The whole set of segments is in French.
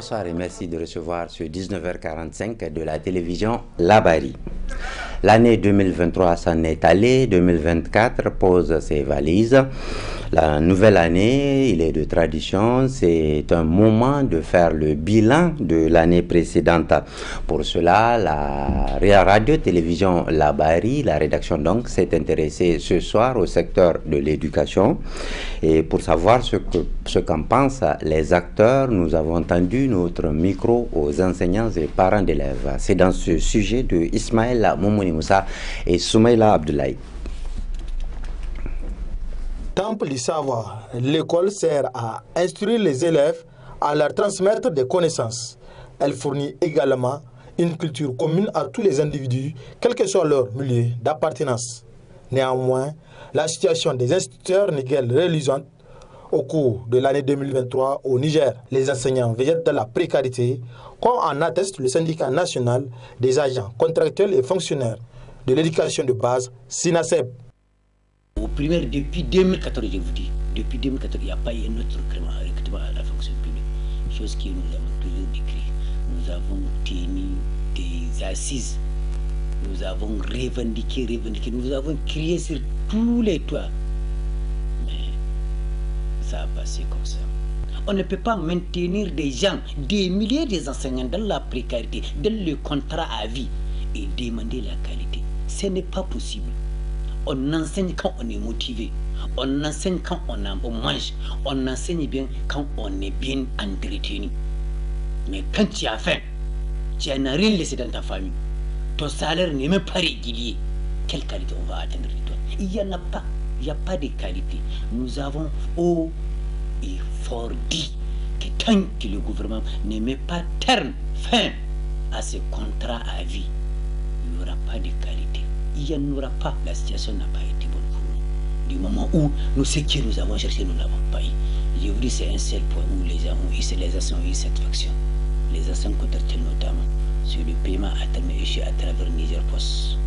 Bonsoir et merci de recevoir ce 19h45 de la télévision Labari. L'année 2023 s'en est allée, 2024 pose ses valises. La nouvelle année, il est de tradition, c'est un moment de faire le bilan de l'année précédente. Pour cela, la radio-télévision Labari, la rédaction donc, s'est intéressée ce soir au secteur de l'éducation. Et pour savoir ce qu'en pensent les acteurs, nous avons tendu notre micro aux enseignants et parents d'élèves. C'est dans ce sujet de Ismaël Moumouni Moussa et Soumaïla Abdoulaye. Temple du savoir, l'école sert à instruire les élèves, à leur transmettre des connaissances. Elle fournit également une culture commune à tous les individus, quel que soit leur milieu d'appartenance. Néanmoins, la situation des instituteurs n'est guère reluisante. Au cours de l'année 2023 au Niger, les enseignants végètent dans la précarité, comme en atteste le syndicat national des agents contractuels et fonctionnaires de l'éducation de base, SINASEB. Au primaire, depuis 2014, je vous dis, depuis 2014, il n'y a pas eu un autre recrutement à la fonction publique. Chose que nous avons toujours décrit. Nous avons tenu des assises, nous avons revendiqué, nous avons crié sur tous les toits. Mais ça a passé comme ça. On ne peut pas maintenir des gens, des milliers d'enseignants dans la précarité, dans le contrat à vie et demander la qualité. Ce n'est pas possible. On enseigne quand on est motivé, on enseigne quand on mange, on enseigne bien quand on est bien entretenu. Mais quand tu as faim, tu n'as rien laissé dans ta famille, ton salaire n'est même pas régulier, quelle qualité on va atteindre de toi? Il n'y en a pas, il n'y a pas de qualité. Nous avons haut et fort dit que tant que le gouvernement ne met pas terme, fin à ce contrat à vie, il n'y aura pas de qualité. Il n'y en aura pas. La situation n'a pas été bonne pour nous. Du moment où nous, ce que nous avons cherché, nous n'avons pas eu. Je vous dis, c'est un seul point où les gens ont eu satisfaction. Les actions contractuelles notamment, sur le paiement à terme échu à travers Niger Post.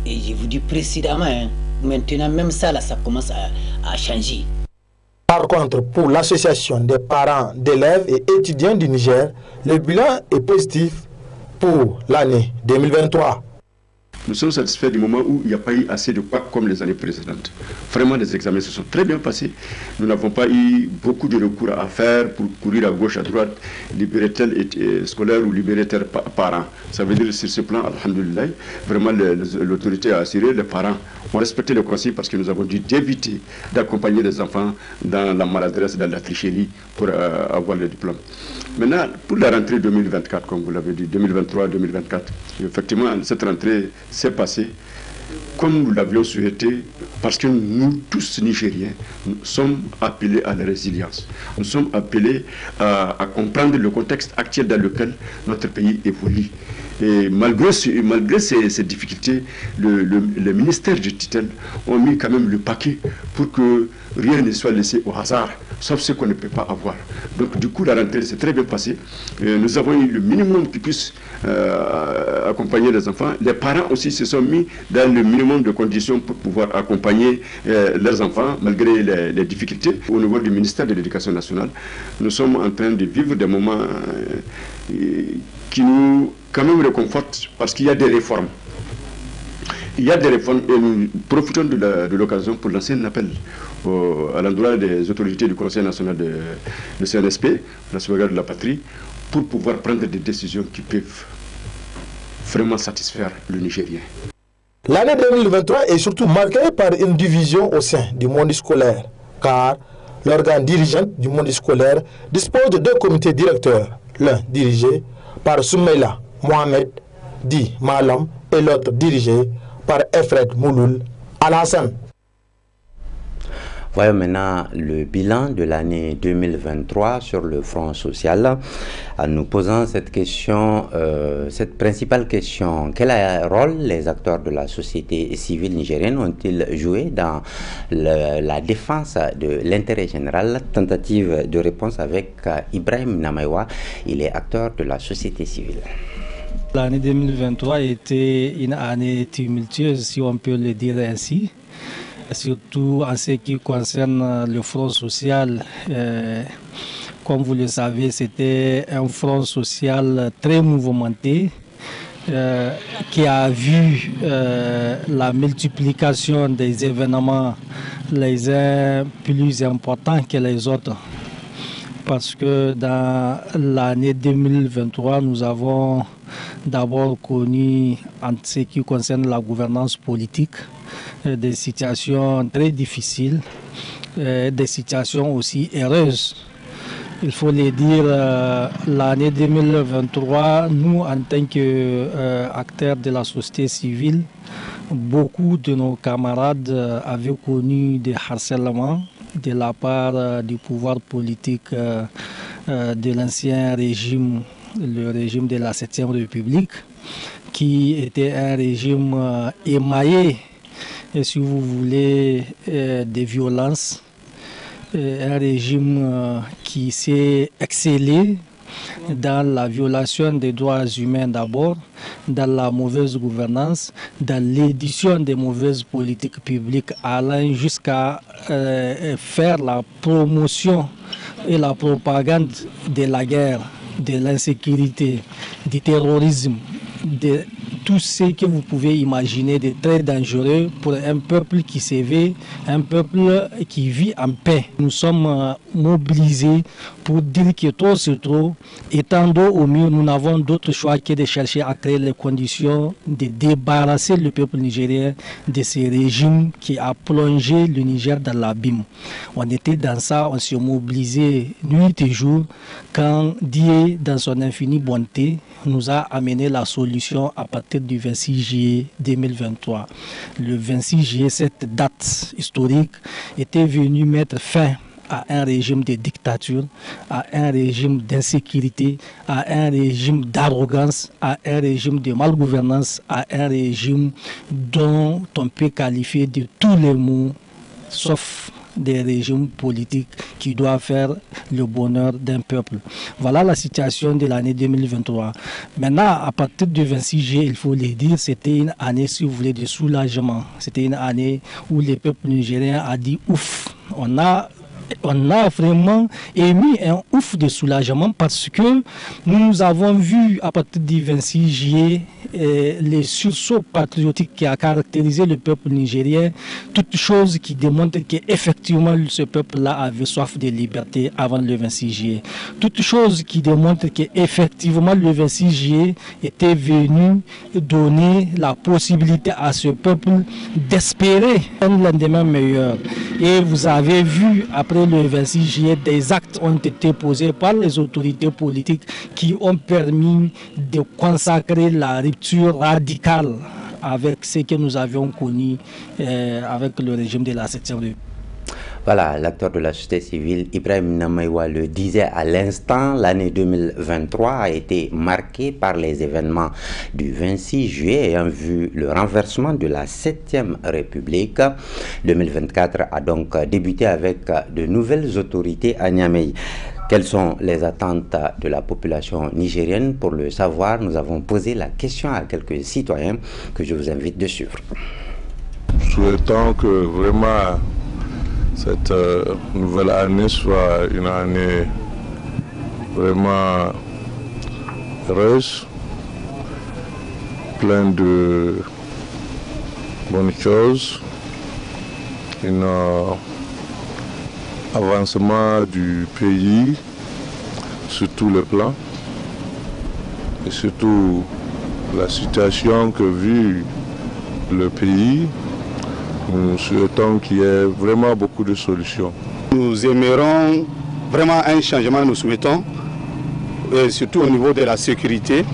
Et je vous dis précédemment, maintenant même ça, là, ça commence à changer. Par contre, pour l'association des parents d'élèves et étudiants du Niger, le bilan est positif pour l'année 2023. Nous sommes satisfaits du moment où il n'y a pas eu assez de couacs comme les années précédentes. Vraiment, les examens se sont très bien passés. Nous n'avons pas eu beaucoup de recours à faire pour courir à gauche, à droite, libérer tel scolaire ou libérer tel parent. Ça veut dire sur ce plan, alhamdoulilah, vraiment l'autorité a assuré, les parents ont respecté le conseil parce que nous avons dû éviter d'accompagner les enfants dans la maladresse, dans la tricherie pour avoir le diplôme. Maintenant, pour la rentrée 2024, comme vous l'avez dit, 2023-2024, effectivement, cette rentrée s'est passée comme nous l'avions souhaité, parce que nous, tous Nigériens, nous sommes appelés à la résilience. Nous sommes appelés à comprendre le contexte actuel dans lequel notre pays évolue. Et malgré ces difficultés, le ministère du tutelle ont mis quand même le paquet pour que rien ne soit laissé au hasard, sauf ce qu'on ne peut pas avoir. Donc du coup, la rentrée s'est très bien passée. Nous avons eu le minimum qui puisse accompagner les enfants. Les parents aussi se sont mis dans le minimum de conditions pour pouvoir accompagner leurs enfants, malgré les difficultés. Au niveau du ministère de l'Éducation nationale, nous sommes en train de vivre des moments qui nous quand même réconfortent, parce qu'il y a des réformes. Il y a des réformes et nous profitons de l'occasion pour lancer un appel à l'endroit des autorités du Conseil national de CNSP, la sauvegarde de la patrie, pour pouvoir prendre des décisions qui peuvent vraiment satisfaire le Nigérien. L'année 2023 est surtout marquée par une division au sein du monde scolaire, car l'organe dirigeant du monde scolaire dispose de 2 comités directeurs, l'un dirigé par Soumaïla Mohamed dit Malam et l'autre dirigé par Efred Mouloul Al-Hassan. Voyons maintenant le bilan de l'année 2023 sur le front social. En nous posant cette question, cette principale question, quel rôle les acteurs de la société civile nigérienne ont-ils joué dans la défense de l'intérêt général? Tentative de réponse avec Ibrahim Namaïwa, il est acteur de la société civile. L'année 2023 était une année tumultueuse, si on peut le dire ainsi. Surtout en ce qui concerne le front social, Comme vous le savez, c'était un front social très mouvementé qui a vu la multiplication des événements les uns plus importants que les autres. Parce que dans l'année 2023, nous avons d'abord connu, en ce qui concerne la gouvernance politique, des situations très difficiles, des situations aussi heureuses. Il faut le dire, l'année 2023, nous, en tant qu'acteurs de la société civile, beaucoup de nos camarades avaient connu des harcèlements de la part du pouvoir politique de l'ancien régime, le régime de la 7e République, qui était un régime émaillé, si vous voulez, des violences, un régime qui s'est excellé dans la violation des droits humains d'abord, dans la mauvaise gouvernance, dans l'édition des mauvaises politiques publiques, allant jusqu'à faire la promotion et la propagande de la guerre, de l'insécurité, du terrorisme, de tout ce que vous pouvez imaginer de très dangereux pour un peuple qui s'éveille, un peuple qui vit en paix. Nous sommes mobilisés pour dire que trop c'est trop. Étant au mieux, nous n'avons d'autre choix que de chercher à créer les conditions de débarrasser le peuple nigérien de ce régime qui a plongé le Niger dans l'abîme. On était dans ça, on s'est mobilisé nuit et jour quand Dieu, dans son infinie bonté, nous a amené la solution à partir du 26 juillet 2023. Le 26 juillet, cette date historique était venue mettre fin à un régime de dictature, à un régime d'insécurité, à un régime d'arrogance, à un régime de malgouvernance, à un régime dont on peut qualifier de tous les mots, sauf des régimes politiques qui doivent faire le bonheur d'un peuple. Voilà la situation de l'année 2023. Maintenant, à partir du 26 juillet, il faut le dire, c'était une année, si vous voulez, de soulagement. C'était une année où le peuple nigérien a dit ouf. On a vraiment émis un ouf de soulagement parce que nous avons vu à partir du 26 juillet les sursauts patriotiques qui a caractérisé le peuple nigérien, toutes choses qui démontrent qu'effectivement ce peuple-là avait soif de liberté avant le 26 juillet. Toutes choses qui démontrent qu'effectivement le 26 juillet était venu donner la possibilité à ce peuple d'espérer un lendemain meilleur. Et vous avez vu après le 26 juillet, des actes ont été posés par les autorités politiques qui ont permis de consacrer la rupture radicale avec ce que nous avions connu avec le régime de la 7e République. Voilà, l'acteur de la société civile Ibrahim Namaïwa le disait à l'instant, l'année 2023 a été marquée par les événements du 26 juillet ayant vu le renversement de la 7e République. 2024 a donc débuté avec de nouvelles autorités à Niamey. Quelles sont les attentes de la population nigérienne? Pour le savoir, nous avons posé la question à quelques citoyens que je vous invite de suivre. Souhaitons que vraiment cette nouvelle année soit une année vraiment heureuse, pleine de bonnes choses, un avancement du pays sur tous les plans et surtout la situation que vit le pays. Nous souhaitons qu'il y ait vraiment beaucoup de solutions. Nous aimerons vraiment un changement, nous souhaitons, surtout au niveau de la sécurité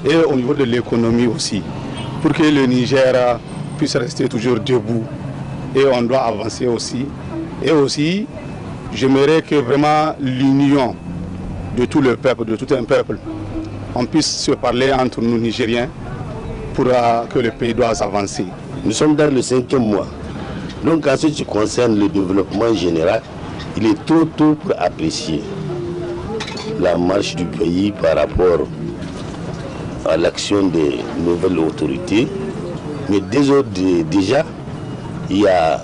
et au niveau de l'économie aussi, pour que le Niger puisse rester toujours debout. Et on doit avancer aussi. Et aussi, j'aimerais que vraiment l'union de tout le peuple, de tout un peuple, on puisse se parler entre nous Nigériens pour que le pays doit avancer. Nous sommes dans le 5e mois. Donc, en ce qui concerne le développement général, il est trop tôt pour apprécier la marche du pays par rapport à l'action des nouvelles autorités. Mais déjà, il y a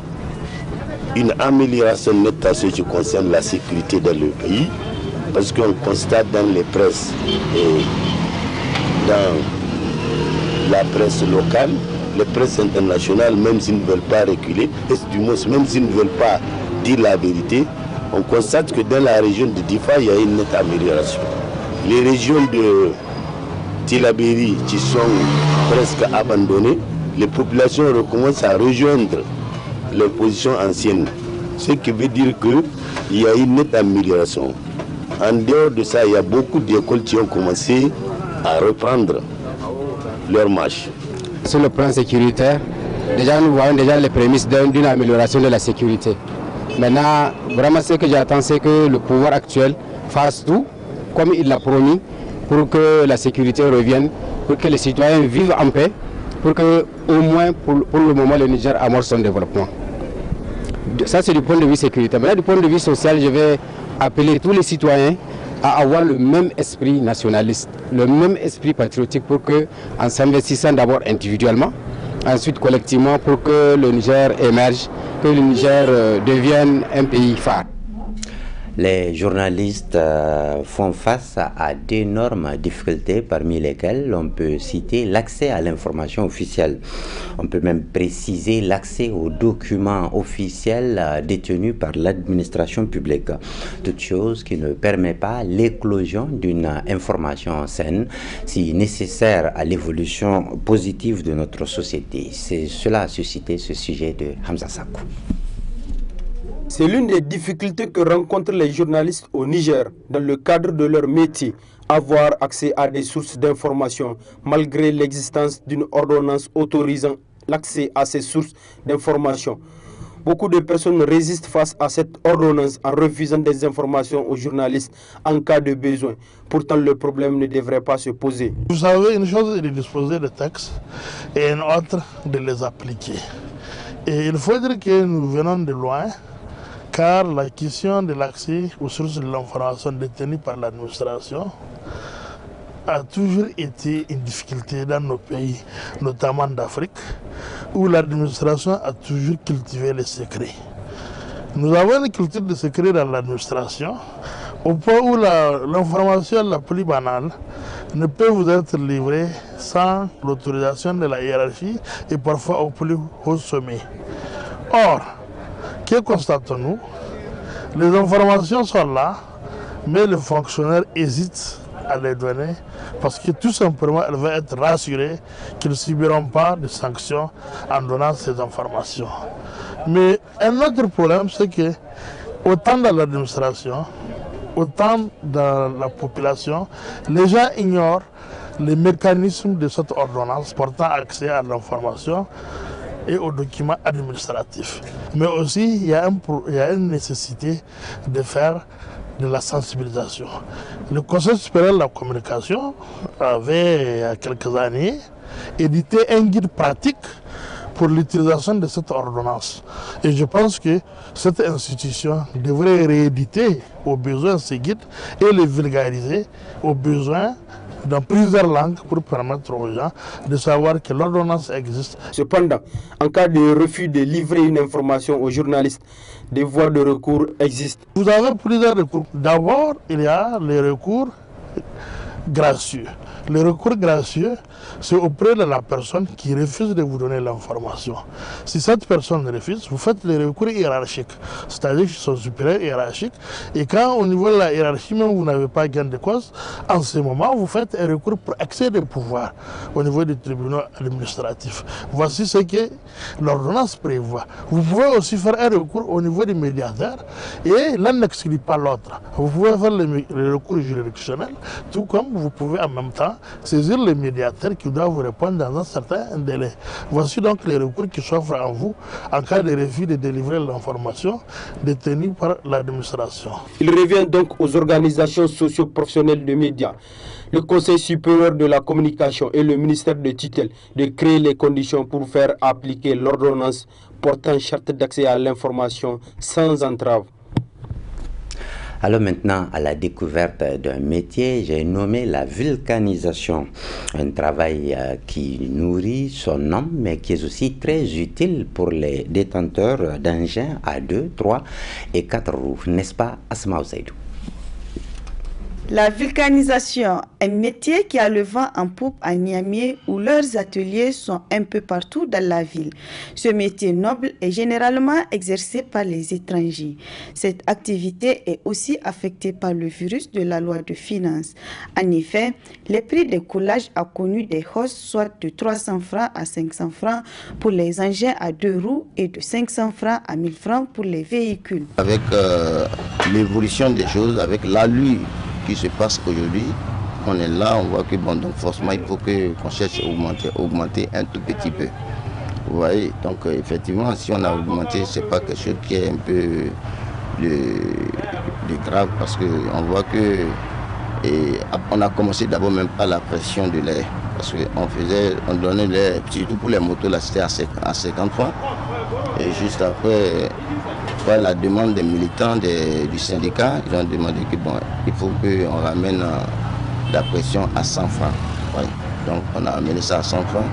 une amélioration nette en ce qui concerne la sécurité dans le pays. parce qu'on constate dans les presses et dans la presse locale, les presses internationales, même s'ils ne veulent pas reculer, et du moins même s'ils ne veulent pas dire la vérité, on constate que dans la région de Difa, il y a une nette amélioration. Les régions de Tillabéri qui sont presque abandonnées, les populations recommencent à rejoindre les positions anciennes. Ce qui veut dire qu'il y a une nette amélioration. En dehors de ça, il y a beaucoup d'écoles qui ont commencé à reprendre leur marche. Sur le plan sécuritaire, déjà nous voyons déjà les prémices d'une amélioration de la sécurité. Maintenant, vraiment ce que j'attends, c'est que le pouvoir actuel fasse tout, comme il l'a promis, pour que la sécurité revienne, pour que les citoyens vivent en paix, pour que, au moins, pour le moment, le Niger amorce son développement. Ça, c'est du point de vue sécuritaire. Maintenant, du point de vue social, je vais appeler tous les citoyens à avoir le même esprit nationaliste, le même esprit patriotique, pour que, en s'investissant d'abord individuellement, ensuite collectivement, pour que le Niger émerge, que le Niger devienne un pays phare. Les journalistes font face à d'énormes difficultés, parmi lesquelles on peut citer l'accès à l'information officielle. On peut même préciser l'accès aux documents officiels détenus par l'administration publique. Toute chose qui ne permet pas l'éclosion d'une information saine, si nécessaire à l'évolution positive de notre société. C'est cela a suscité ce sujet de Hamza Sakou. C'est l'une des difficultés que rencontrent les journalistes au Niger dans le cadre de leur métier, avoir accès à des sources d'information malgré l'existence d'une ordonnance autorisant l'accès à ces sources d'information. Beaucoup de personnes résistent face à cette ordonnance en refusant des informations aux journalistes en cas de besoin. Pourtant, le problème ne devrait pas se poser. Vous savez, une chose est de disposer de textes et une autre de les appliquer. Et il faut dire que nous venons de loin, car la question de l'accès aux sources de l'information détenues par l'administration a toujours été une difficulté dans nos pays, notamment d'Afrique, où l'administration a toujours cultivé les secrets. Nous avons une culture de secret dans l'administration, au point où l'information la plus banale ne peut vous être livrée sans l'autorisation de la hiérarchie et parfois au plus haut sommet. Or, que constatons-nous? Les informations sont là, mais les fonctionnaires hésitent à les donner parce que tout simplement, elles vont être rassurées qu'ils ne subiront pas de sanctions en donnant ces informations. Mais un autre problème, c'est que autant dans l'administration, autant dans la population, les gens ignorent les mécanismes de cette ordonnance portant accès à l'information et aux documents administratifs. Mais aussi, il y a une nécessité de faire de la sensibilisation. Le Conseil supérieur de la communication avait, il y a quelques années, édité un guide pratique pour l'utilisation de cette ordonnance. Et je pense que cette institution devrait rééditer aux besoins ces guides et les vulgariser aux besoins dans plusieurs langues pour permettre aux gens de savoir que l'ordonnance existe. Cependant, en cas de refus de livrer une information aux journalistes, des voies de recours existent. Vous avez plusieurs recours. D'abord, il y a les recours gracieux. Le recours gracieux, c'est auprès de la personne qui refuse de vous donner l'information. Si cette personne refuse, vous faites le recours hiérarchique, c'est-à-dire son supérieur hiérarchique. Et quand au niveau de la hiérarchie, même vous n'avez pas gain de cause, en ce moment, vous faites un recours pour excès de pouvoir au niveau du tribunal administratif. Voici ce que l'ordonnance prévoit. Vous pouvez aussi faire un recours au niveau du médiateur et l'un n'exclut pas l'autre. Vous pouvez faire le recours juridictionnel, tout comme vous pouvez en même temps saisir les médiateurs qui doivent vous répondre dans un certain délai. Voici donc les recours qui s'offrent à vous en cas de refus de délivrer l'information détenue par l'administration. Il revient donc aux organisations socio-professionnelles de médias, le Conseil supérieur de la communication et le ministère de tutelle de créer les conditions pour faire appliquer l'ordonnance portant charte d'accès à l'information sans entrave. Alors maintenant, à la découverte d'un métier, j'ai nommé la vulcanisation. Un travail qui nourrit son homme, mais qui est aussi très utile pour les détenteurs d'engins à 2, 3 et 4 roues. N'est-ce pas, Asma Oseidou? La vulcanisation, un métier qui a le vent en poupe à Niamey où leurs ateliers sont un peu partout dans la ville. Ce métier noble est généralement exercé par les étrangers. Cette activité est aussi affectée par le virus de la loi de finances. En effet, les prix des collages ont connu des hausses soit de 300 francs à 500 francs pour les engins à 2 roues et de 500 francs à 1000 francs pour les véhicules. Avec l'évolution des choses, avec l'allure qui se passe aujourd'hui, on est là, on voit que bon, donc forcément il faut qu'on cherche à augmenter un tout petit peu. Vous voyez, donc effectivement, si on a augmenté, c'est pas quelque chose qui est un peu de grave parce qu'on voit que on a commencé d'abord même par la pression de l'air parce qu'on donnait l'air, surtout pour les motos, là c'était à 50 francs et juste après. La demande des militants du syndicat, ils ont demandé que bon, il faut qu'on ramène la pression à 100 francs. Ouais. Donc on a amené ça à 100 francs.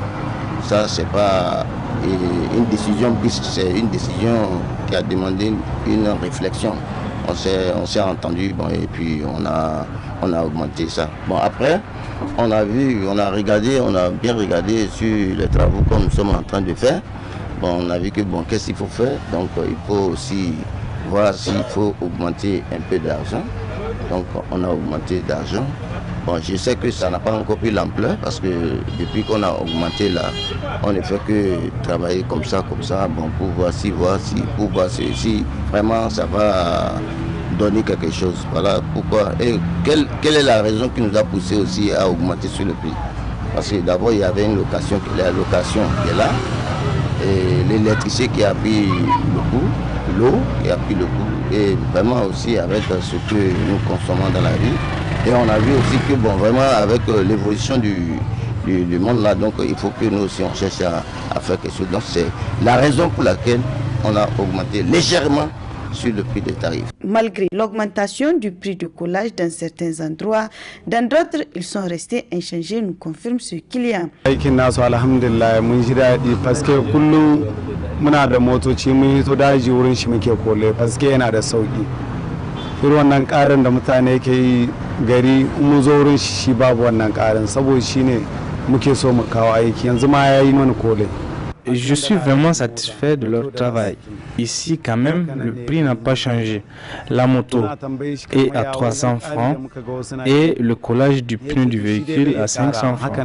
Ça, c'est pas une décision, c'est une décision qui a demandé une réflexion. On s'est entendu bon, et puis on a augmenté ça. Bon après, on a bien regardé sur les travaux que nous sommes en train de faire. Bon, on a vu que bon, qu'est-ce qu'il faut faire? Donc il faut aussi voir s'il faut augmenter un peu d'argent. Donc on a augmenté d'argent. Bon, je sais que ça n'a pas encore pris l'ampleur parce que depuis qu'on a augmenté là, on ne fait que travailler comme ça, bon, pour voir si vraiment ça va donner quelque chose. Voilà pourquoi. Et quelle est la raison qui nous a poussé aussi à augmenter sur le prix? Parce que d'abord il y avait une location qui est là. Et l'électricité qui a pris le coup, l'eau qui a pris le coup, et vraiment aussi avec ce que nous consommons dans la vie. Et on a vu aussi que bon, vraiment avec l'évolution du monde là, donc il faut que nous aussi on cherche à faire quelque chose. Donc c'est la raison pour laquelle on a augmenté légèrement sur le prix des tarifs. Malgré l'augmentation du prix du collage dans certains endroits, dans d'autres, ils sont restés inchangés, nous confirme ce client. Parce que muna da motoci mun hito daji wurin shi muke kole paske yana da sauki. Irin wannan karin da mutane ke yi gari mun zo wurin shi babu wannan karin saboda shine muke so mu kawo aiki yanzu ma yayi mana kole. Je suis vraiment satisfait de leur travail. Ici, quand même, le prix n'a pas changé. La moto est à 300 francs et le collage du pneu du véhicule à 500 francs.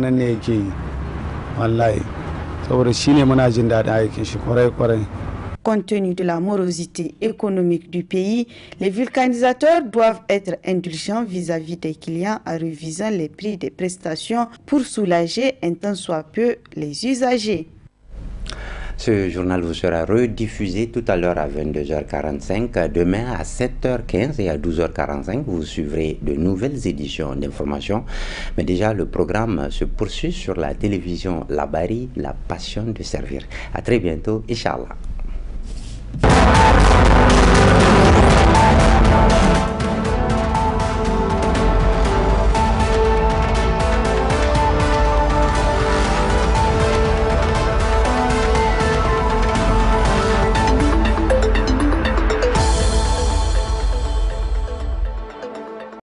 Compte tenu de la morosité économique du pays, les vulcanisateurs doivent être indulgents vis-à-vis des clients en révisant les prix des prestations pour soulager un tant soit peu les usagers. Ce journal vous sera rediffusé tout à l'heure à 22h45, demain à 7h15 et à 12h45. Vous suivrez de nouvelles éditions d'information. Mais déjà, le programme se poursuit sur la télévision Labari, la passion de servir. À très bientôt, Inch'Allah.